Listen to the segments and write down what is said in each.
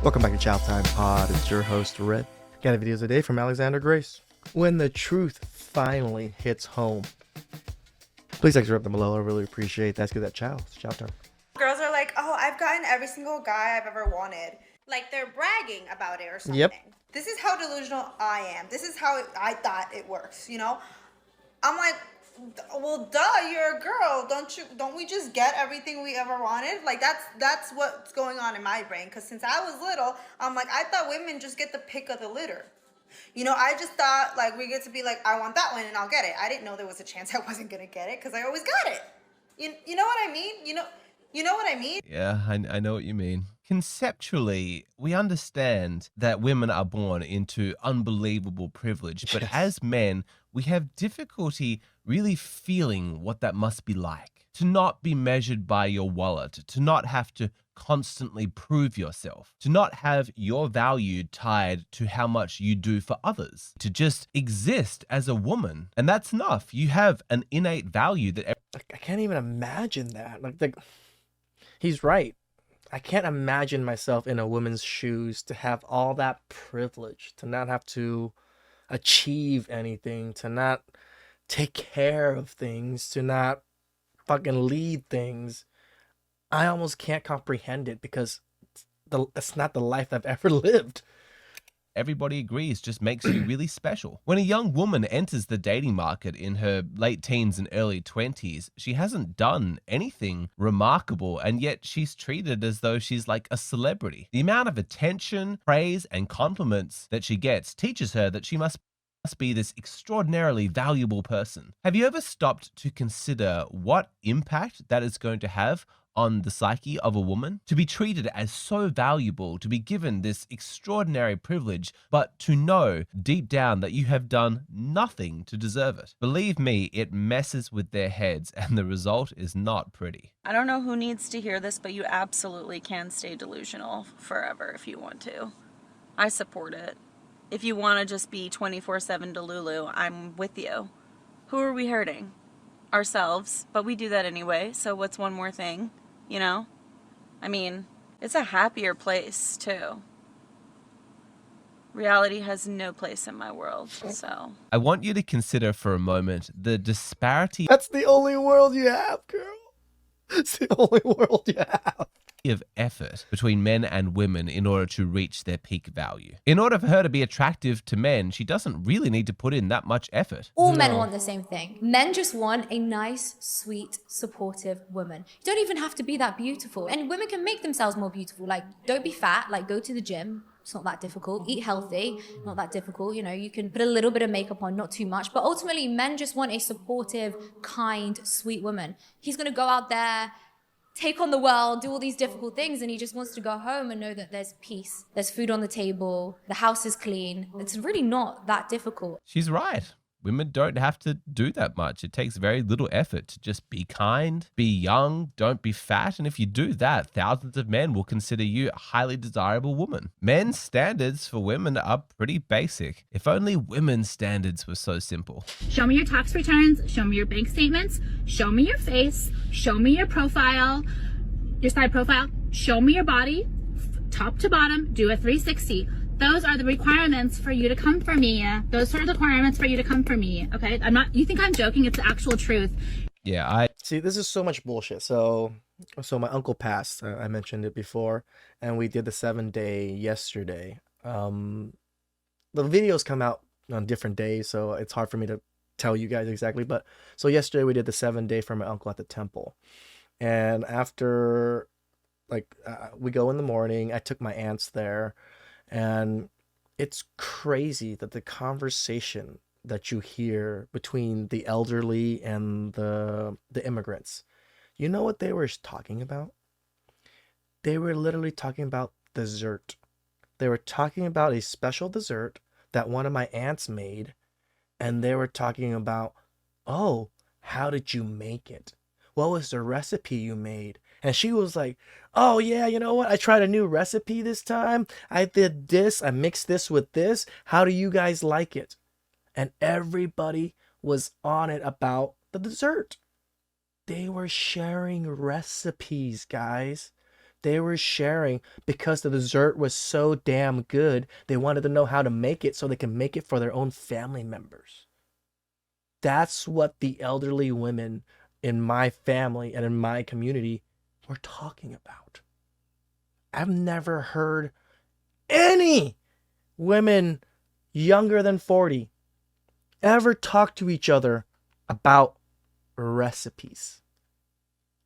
Welcome back to Chow Time Pod. It's your host, Red. Got videos a day from Alexander Grace. When the truth finally hits home. Please extra up them below. I really appreciate that. Let's get that chow. It's chow time. Girls are like, oh, I've gotten every single guy I've ever wanted. Like they're bragging about it or something. Yep. This is how delusional I am. This is how I thought it works, you know? I'm like, well, duh, you're a girl. Don't we just get everything we ever wanted? Like that's what's going on in my brain. Because since I was little, I'm like, I thought women just get the pick of the litter. You know, I just thought like we get to be like, I want that one and I'll get it. I didn't know there was a chance I wasn't gonna get it because I always got it. You know what I mean? You know what I mean? Yeah, I know what you mean. Conceptually, we understand that women are born into unbelievable privilege, but as men, we have difficulty really feeling what that must be like. To not be measured by your wallet, to not have to constantly prove yourself, to not have your value tied to how much you do for others, to just exist as a woman. And that's enough. You have an innate value that I can't even imagine that. Like he's right. I can't imagine myself in a woman's shoes to have all that privilege, to not have to achieve anything, to not take care of things, to not fucking lead things. I almost can't comprehend it because it's not the life I've ever lived. everybody agrees just makes you really special. When a young woman enters the dating market in her late teens and early 20s, she hasn't done anything remarkable, and yet she's treated as though she's like a celebrity. The amount of attention, praise, and compliments that she gets teaches her that she must be this extraordinarily valuable person. Have you ever stopped to consider what impact that is going to have on the psyche of a woman? To be treated as so valuable, to be given this extraordinary privilege, but to know deep down that you have done nothing to deserve it. Believe me, it messes with their heads, and the result is not pretty. I don't know who needs to hear this, but you absolutely can stay delusional forever if you want to. I support it. If you want to just be 24/7 Delulu, I'm with you. Who are we hurting? Ourselves, but we do that anyway, so what's one more thing, you know? I mean, it's a happier place, too. Reality has no place in my world, so. I want you to consider for a moment the disparity That's the only world you have, girl. It's the only world you have. of effort between men and women in order to reach their peak value. In order for her to be attractive to men, she doesn't really need to put in that much effort. All men want the same thing. Men just want a nice, sweet, supportive woman. You don't even have to be that beautiful. And women can make themselves more beautiful. Like, don't be fat, like go to the gym. It's not that difficult. Eat healthy, not that difficult. You know, you can put a little bit of makeup on, not too much. But ultimately, men just want a supportive, kind, sweet woman. He's gonna go out there, take on the world, do all these difficult things, and he just wants to go home and know that there's peace. There's food on the table, the house is clean. It's really not that difficult. She's right. Women don't have to do that much. It takes very little effort to just be kind, be young, don't be fat. And if you do that, thousands of men will consider you a highly desirable woman. Men's standards for women are pretty basic. If only women's standards were so simple. Show me your tax returns, show me your bank statements, show me your face, show me your profile, your side profile, show me your body, top to bottom, do a 360. Those are the requirements for you to come for me. Those are the requirements for you to come for me. Okay? You think I'm joking? It's the actual truth. Yeah, See, this is so much bullshit. So my uncle passed. I mentioned it before, and we did the 7-day yesterday. The videos come out on different days, so it's hard for me to tell you guys exactly. But so yesterday we did the 7-day for my uncle at the temple, and after we go in the morning, I took my aunts there. And it's crazy that the conversation that you hear between the elderly and the immigrants, you know what they were talking about? They were literally talking about dessert. They were talking about a special dessert that one of my aunts made, and they were talking about, oh, how did you make it? What was the recipe you made? And she was like, oh yeah, you know what? I tried a new recipe this time. I did this. I mixed this with this. How do you guys like it? And everybody was on it about the dessert. They were sharing recipes, guys. They were sharing because the dessert was so damn good. They wanted to know how to make it so they can make it for their own family members. That's what the elderly women in my family and in my community were talking about. I've never heard any women younger than 40 ever talk to each other about recipes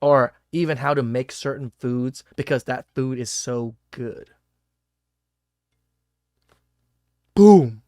or even how to make certain foods because that food is so good. Boom.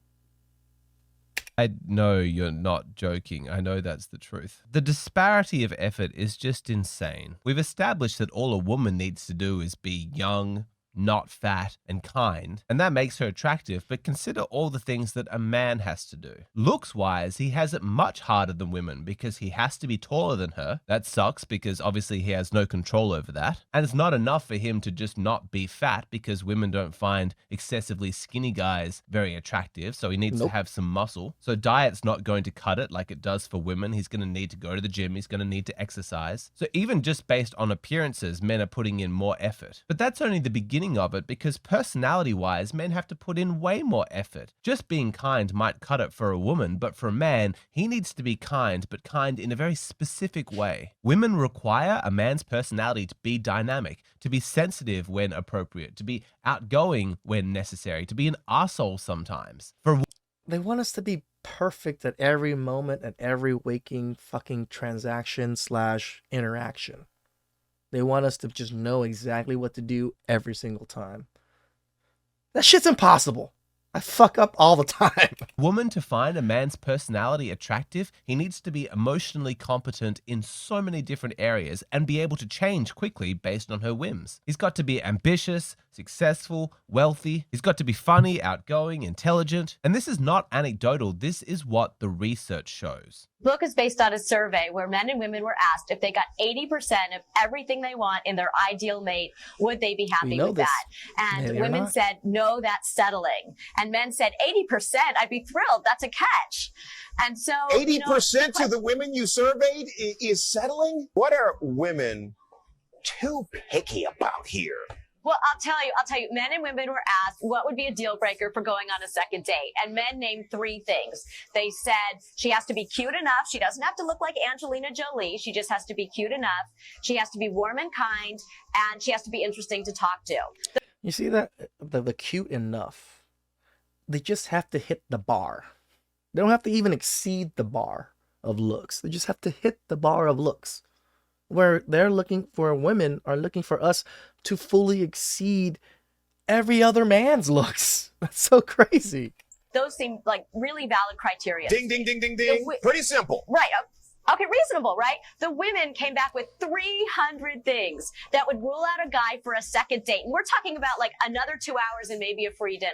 I know you're not joking. I know that's the truth. The disparity of effort is just insane. We've established that all a woman needs to do is be young, not fat, and kind, and that makes her attractive, but consider all the things that a man has to do. Looks-wise, he has it much harder than women because he has to be taller than her. That sucks because obviously he has no control over that. And it's not enough for him to just not be fat because women don't find excessively skinny guys very attractive, so he needs to have some muscle. So diet's not going to cut it like it does for women. He's going to need to go to the gym. He's going to need to exercise. So even just based on appearances, men are putting in more effort. But that's only the beginning of it because personality-wise, men have to put in way more effort. Just being kind might cut it for a woman, but for a man, he needs to be kind, but kind in a very specific way. Women require a man's personality to be dynamic, to be sensitive when appropriate, to be outgoing when necessary, to be an arsehole sometimes. They want us to be perfect at every moment, at every waking fucking transaction / interaction. They want us to just know exactly what to do every single time. That shit's impossible. I fuck up all the time. Woman to find a man's personality attractive, he needs to be emotionally competent in so many different areas and be able to change quickly based on her whims. He's got to be ambitious, successful, wealthy. He's got to be funny, outgoing, intelligent. And this is not anecdotal. This is what the research shows. Book is based on a survey where men and women were asked if they got 80% of everything they want in their ideal mate, would they be happy with that? And Maybe women said, no, that's settling. And men said, 80%, I'd be thrilled. That's a catch. And so 80% of the women you surveyed is settling? What are women too picky about here? Well, I'll tell you, men and women were asked what would be a deal breaker for going on a second date. And men named 3 things. They said she has to be cute enough. She doesn't have to look like Angelina Jolie. She just has to be cute enough. She has to be warm and kind. And she has to be interesting to talk to. You see that? The cute enough. They just have to hit the bar. They don't have to even exceed the bar of looks. They just have to hit the bar of looks. Where they're looking for, women are looking for us to fully exceed every other man's looks. That's so crazy. Those seem like really valid criteria. Ding, ding, ding, ding, ding. Pretty simple. Right. Okay, reasonable, right? The women came back with 300 things that would rule out a guy for a second date. And we're talking about like another 2 hours and maybe a free dinner.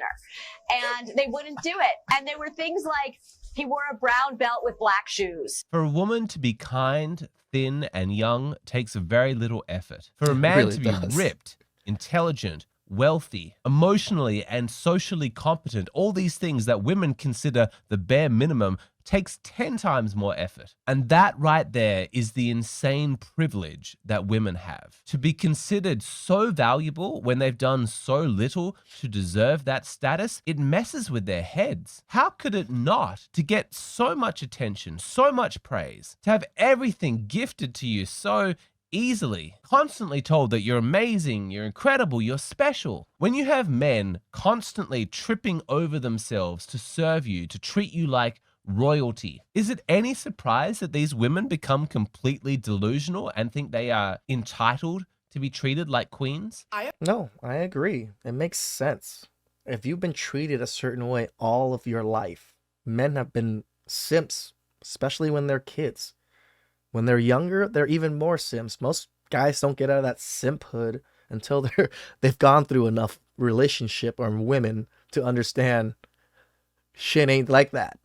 And they wouldn't do it. And there were things like he wore a brown belt with black shoes. For a woman to be kind, thin, and young takes very little effort. For a man to be ripped, intelligent, wealthy, emotionally and socially competent, all these things that women consider the bare minimum, takes 10 times more effort. And that right there is the insane privilege that women have. To be considered so valuable when they've done so little to deserve that status, it messes with their heads. How could it not? To get so much attention, so much praise, to have everything gifted to you so easily, constantly told that you're amazing, you're incredible, you're special. When you have men constantly tripping over themselves to serve you, to treat you like royalty, is it any surprise that these women become completely delusional and think they are entitled to be treated like queens? No, I agree. It makes sense. If you've been treated a certain way all of your life, men have been simps, especially when they're kids. When they're younger, they're even more simps. Most guys don't get out of that simphood until they've gone through enough relationship or women to understand shit ain't like that.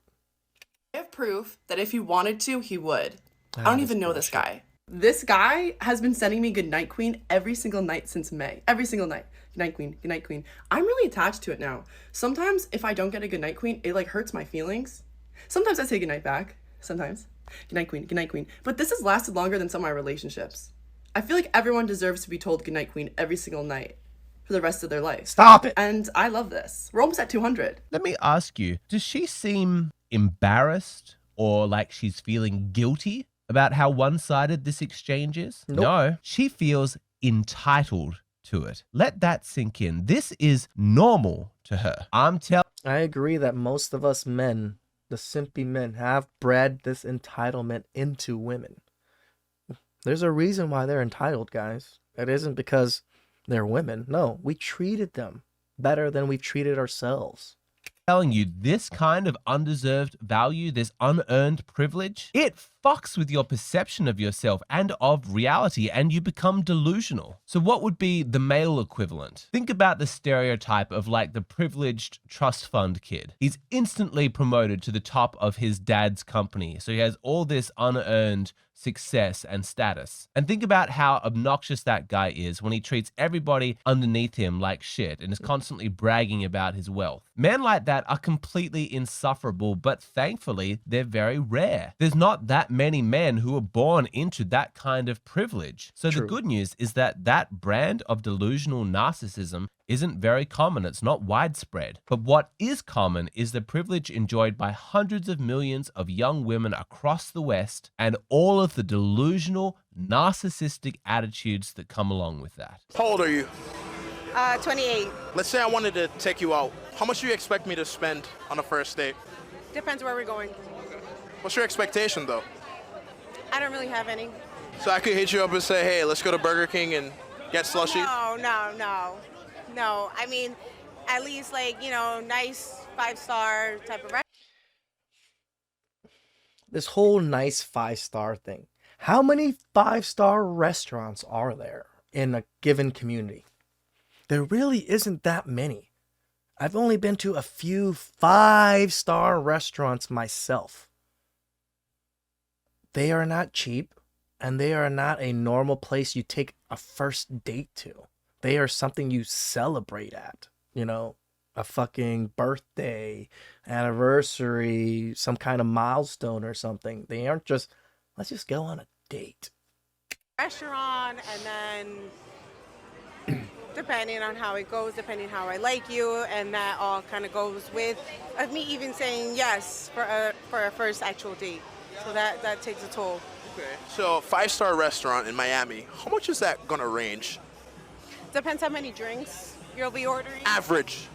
I have proof that if he wanted to, he would. I don't even know this guy. This guy has been sending me Goodnight Queen every single night since May. Every single night. Goodnight Queen, Goodnight Queen. I'm really attached to it now. Sometimes if I don't get a Goodnight Queen, it like hurts my feelings. Sometimes I say goodnight back. Sometimes. Goodnight Queen, Goodnight Queen. But this has lasted longer than some of my relationships. I feel like everyone deserves to be told goodnight queen every single night for the rest of their life. Stop it. And I love this. We're almost at 200. Let me ask you, does she seem embarrassed or like she's feeling guilty about how one-sided this exchange is? Nope. No, she feels entitled to it. Let that sink in. This is normal to her. I agree that most of us men, the simpy men, have bred this entitlement into women. There's a reason why they're entitled, guys. It isn't because they're women. No, we treated them better than we've treated ourselves. Telling you this kind of undeserved value, this unearned privilege, it fucks with your perception of yourself and of reality, and you become delusional. So what would be the male equivalent? Think about the stereotype of like the privileged trust fund kid. He's instantly promoted to the top of his dad's company. So he has all this unearned success and status. And think about how obnoxious that guy is when he treats everybody underneath him like shit and is constantly bragging about his wealth. Men like that are completely insufferable, but thankfully they're very rare. There's not that many men who are born into that kind of privilege. So True. the good news is that that brand of delusional narcissism isn't very common. It's not widespread. But what is common is the privilege enjoyed by hundreds of millions of young women across the West and all of the delusional, narcissistic attitudes that come along with that. How old are you? 28. Let's say I wanted to take you out. How much do you expect me to spend on a first date? Depends where we're going. What's your expectation, though? I don't really have any. So I could hit you up and say, hey, let's go to Burger King and get slushy? No. I mean, at least nice 5-star type of restaurant. This whole nice 5-star thing. How many 5-star restaurants are there in a given community? There really isn't that many. I've only been to a few 5-star restaurants myself. They are not cheap, and they are not a normal place you take a first date to. They are something you celebrate at, a fucking birthday, anniversary, some kind of milestone or something. They aren't just, let's just go on a date. Restaurant, and then depending on how it goes, depending how I like you, and that all kind of goes with me even saying yes for a first actual date. So that takes a toll. Okay. So a 5-star restaurant in Miami, how much is that gonna range? Depends how many drinks you'll be ordering. Average.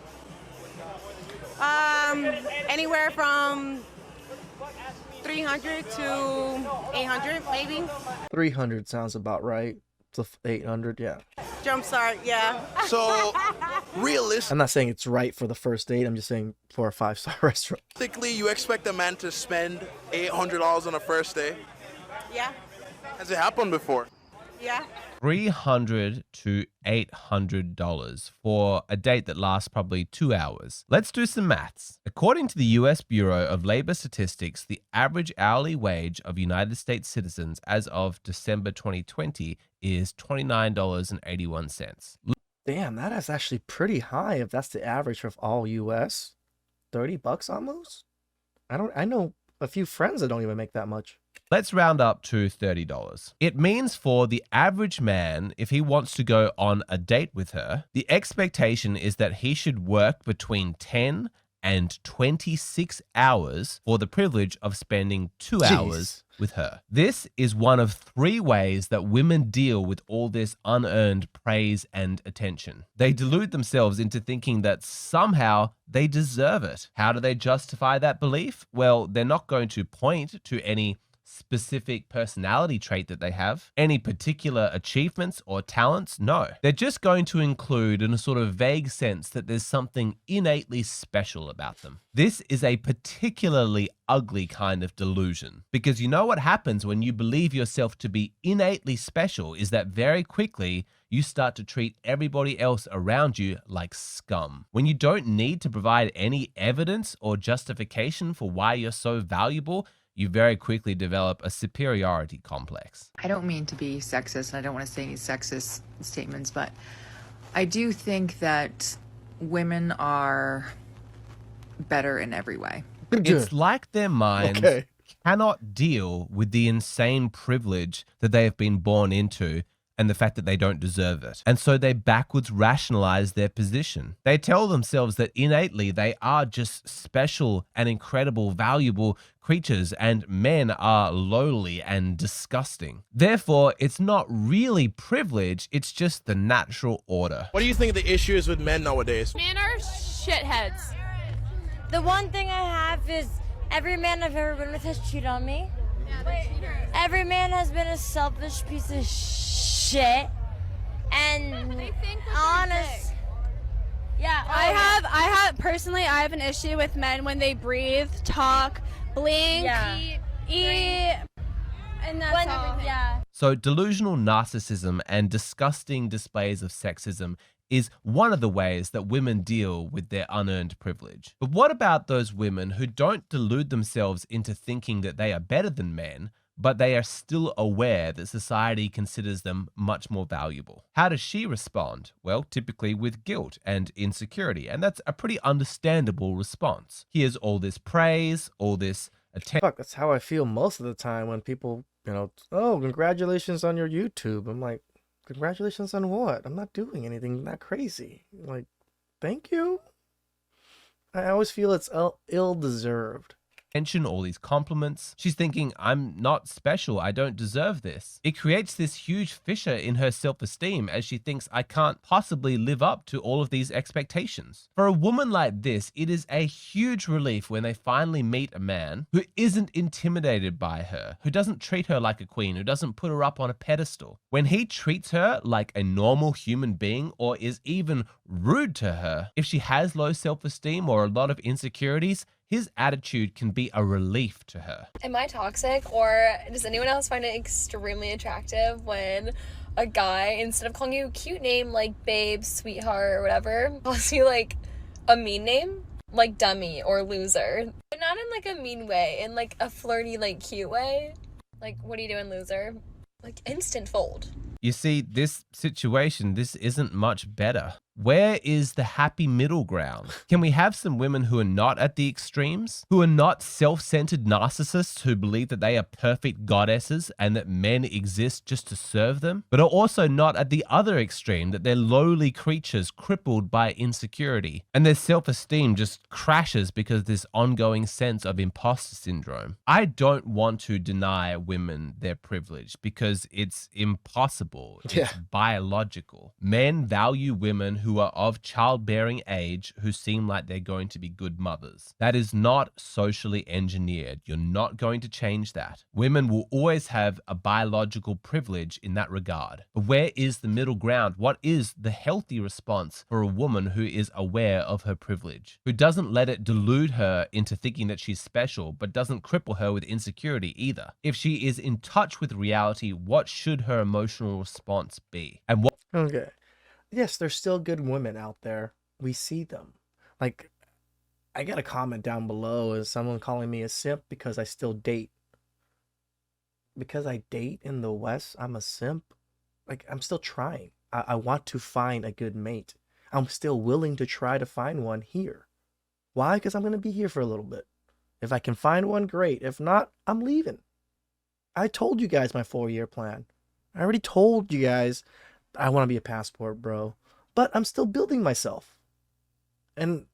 Anywhere from 300 to 800, maybe. 300 sounds about right. To 800, yeah. Jumpstart, yeah. So, I'm not saying it's right for the first date. I'm just saying for a 5-star restaurant. realistically, you expect a man to spend $800 on a first date? Yeah. Has it happened before? Yeah. $300 to $800 for a date that lasts probably 2 hours. Let's do some maths. According to the US Bureau of Labor Statistics, the average hourly wage of United States citizens as of December 2020 is $29.81. Damn, that is actually pretty high if that's the average of all US. $30 almost? I know a few friends that don't even make that much. Let's round up to $30. It means for the average man, if he wants to go on a date with her, the expectation is that he should work between 10 and 26 hours for the privilege of spending 2 hours with her. This is one of 3 ways that women deal with all this unearned praise and attention. They delude themselves into thinking that somehow they deserve it. How do they justify that belief? Well, they're not going to point to any specific personality trait that they have, any particular achievements or talents. No, they're just going to include in a sort of vague sense that there's something innately special about them. This is a particularly ugly kind of delusion, because you know what happens when you believe yourself to be innately special is that very quickly you start to treat everybody else around you like scum. When you don't need to provide any evidence or justification for why you're so valuable, you very quickly develop a superiority complex. I don't mean to be sexist, and I don't want to say any sexist statements, but I do think that women are better in every way. It's like their minds cannot deal with the insane privilege that they have been born into and the fact that they don't deserve it. And so they backwards rationalize their position. They tell themselves that innately they are just special and incredible, valuable creatures, and men are lowly and disgusting. Therefore, it's not really privilege, it's just the natural order. What do you think the issue is with men nowadays? Men are shitheads. The one thing I have is every man I've ever been with has cheated on me. Every man has been a selfish piece of shit. And honest. Yeah, I have an issue with men when they breathe, talk, blink, eat, and that's all. Yeah. So delusional narcissism and disgusting displays of sexism is one of the ways that women deal with their unearned privilege. But what about those women who don't delude themselves into thinking that they are better than men, but they are still aware that society considers them much more valuable? How does she respond? Well, typically with guilt and insecurity, and that's a pretty understandable response. Here's all this praise, all this attention. Fuck, that's how I feel most of the time when people, oh, congratulations on your YouTube. I'm like, congratulations on what? I'm not doing anything that crazy. Like, thank you. I always feel it's ill-deserved. All these compliments. She's thinking, I'm not special, I don't deserve this. It creates this huge fissure in her self-esteem as she thinks, I can't possibly live up to all of these expectations. For a woman like this, it is a huge relief when they finally meet a man who isn't intimidated by her, who doesn't treat her like a queen, who doesn't put her up on a pedestal. When he treats her like a normal human being or is even rude to her, if she has low self-esteem or a lot of insecurities, his attitude can be a relief to her. Am I toxic, or does anyone else find it extremely attractive when a guy, instead of calling you a cute name like babe, sweetheart, or whatever, calls you like a mean name? Like dummy or loser. But not in like a mean way, in like a flirty, like cute way. Like, what are you doing, loser? Like instant fold. You see, this situation, this isn't much better. Where is the happy middle ground? Can we have some women who are not at the extremes, who are not self-centered narcissists who believe that they are perfect goddesses and that men exist just to serve them, but are also not at the other extreme, that they're lowly creatures crippled by insecurity and their self-esteem just crashes because of this ongoing sense of imposter syndrome? I don't want to deny women their privilege because it's impossible. It's biological. Men value women who are of childbearing age who seem like they're going to be good mothers. That is not socially engineered. You're not going to change that. Women will always have a biological privilege in that regard. But where is the middle ground? What is the healthy response for a woman who is aware of her privilege, who doesn't let it delude her into thinking that she's special, but doesn't cripple her with insecurity either? If she is in touch with reality, what should her emotional response be? And what? Okay. Yes, there's still good women out there. We see them. Like, I got a comment down below. Is someone calling me a simp because I still date? Because I date in the West, I'm a simp? Like, I'm still trying. I want to find a good mate. I'm still willing to try to find one here. Why? Because I'm going to be here for a little bit. If I can find one, great. If not, I'm leaving. I told you guys my 4-year plan. I already told you guys I want to be a passport bro, but I'm still building myself. And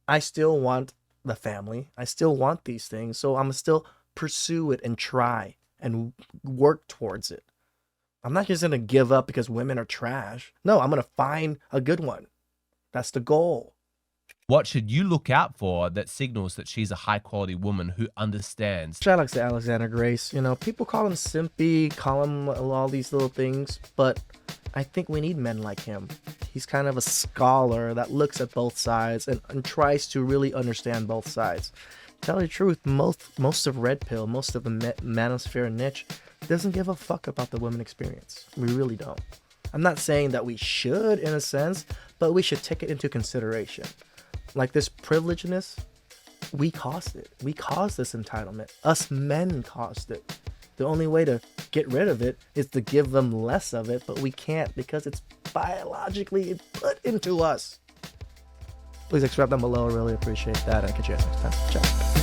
I still want the family. I still want these things. So I'm still pursue it and try and work towards it. I'm not just going to give up because women are trash. No, I'm going to find a good one. That's the goal. What should you look out for that signals that she's a high quality woman who understands? Shout out to Alexander Grace. People call him simpy, call him all these little things, but I think we need men like him. He's kind of a scholar that looks at both sides and tries to really understand both sides. Tell you the truth, most of Red Pill, most of the manosphere niche doesn't give a fuck about the women experience. We really don't. I'm not saying that we should in a sense, but we should take it into consideration. Like this privilegedness, we caused it. We caused this entitlement. Us men caused it. The only way to get rid of it is to give them less of it, but we can't because it's biologically put into us. Please subscribe down below. I really appreciate that. I'll catch you guys next time. Ciao.